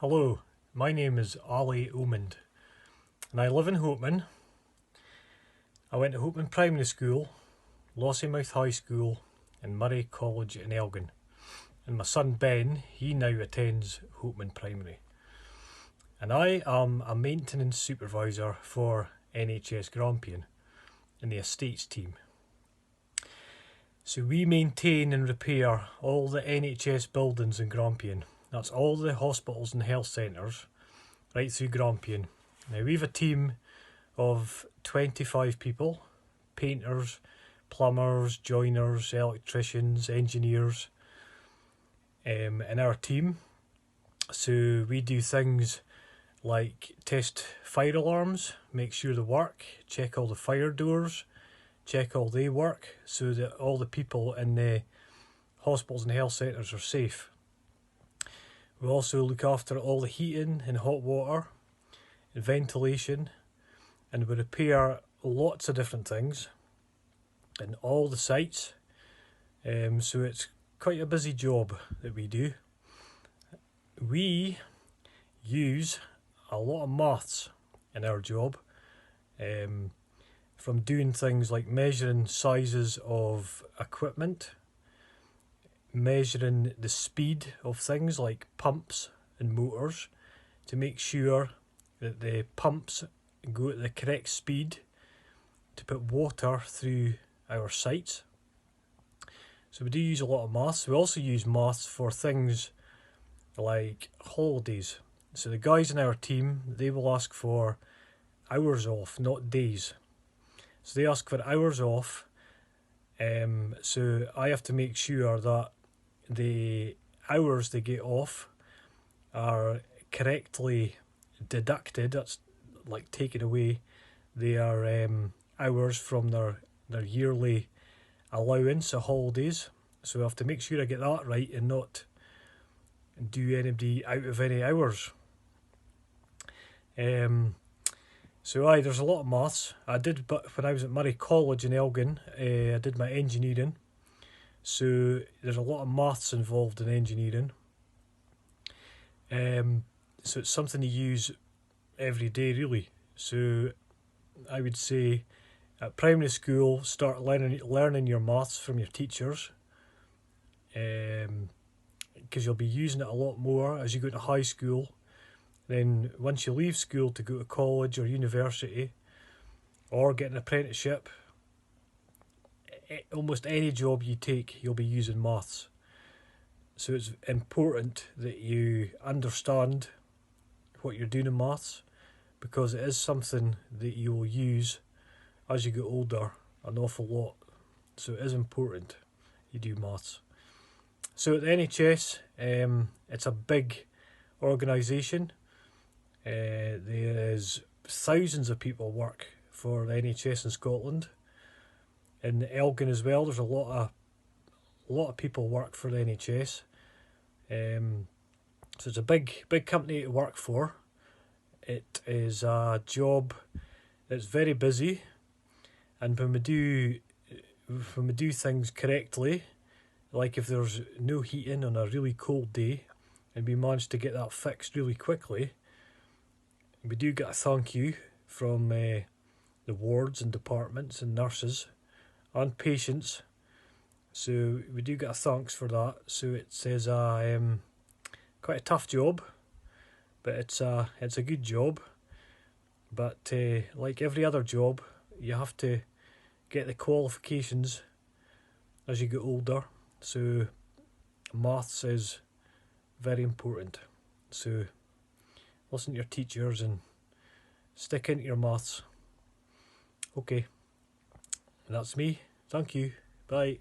Hello, my name is Omand and I live in Hopeman. I went to Hopeman Primary School, Lossiemouth High School and Murray College in Elgin. And my son Ben, he now attends Hopeman Primary. And I am a maintenance supervisor for NHS Grampian in the estates team. So we maintain and repair all the NHS buildings in Grampian. That's all the hospitals and health centres right through Grampian. Now we have a team of 25 people, painters, plumbers, joiners, electricians, engineers in our team. So we do things like test fire alarms, make sure they work, check all the fire doors, check all they work so that all the people in the hospitals and health centres are safe. We also look after all the heating and hot water and ventilation, and we repair lots of different things in all the sites. So it's quite a busy job that we do. We use a lot of maths in our job, from doing things like measuring sizes of equipment, measuring the speed of things like pumps and motors to make sure that the pumps go at the correct speed to put water through our sites. So we do use a lot of maths. We also use maths for things like holidays. So the guys in our team, they will ask for hours off, not days. So they ask for hours off. So I have to make sure that the hours they get off are correctly deducted. That's like taken away. They are hours from their yearly allowance of holidays. So I have to make sure I get that right and not do anybody out of any hours. So there's a lot of maths. But when I was at Murray College in Elgin, I did my engineering. So there's a lot of maths involved in engineering. So it's something you use every day really. So I would say at primary school, start learning your maths from your teachers, because you'll be using it a lot more as you go to high school. Then once you leave school to go to college or university or get an apprenticeship, almost any job you take, you'll be using maths. So it's important that you understand what you're doing in maths, because it is something that you will use as you get older an awful lot. So it is important you do maths. So at the NHS, it's a big organisation. There's thousands of people work for the NHS in Scotland. In Elgin as well, there's a lot of people work for the NHS. So it's a big company to work for. It is a job that's very busy, and when we do things correctly, like if there's no heating on a really cold day and we manage to get that fixed really quickly, we do get a thank you from the wards and departments and nurses and patients. So we do get a thanks for that. So it says quite a tough job, but it's a good job. But like every other job, you have to get the qualifications as you get older. So maths is very important. So listen to your teachers and stick into your maths. Okay, that's me. Thank you. Bye.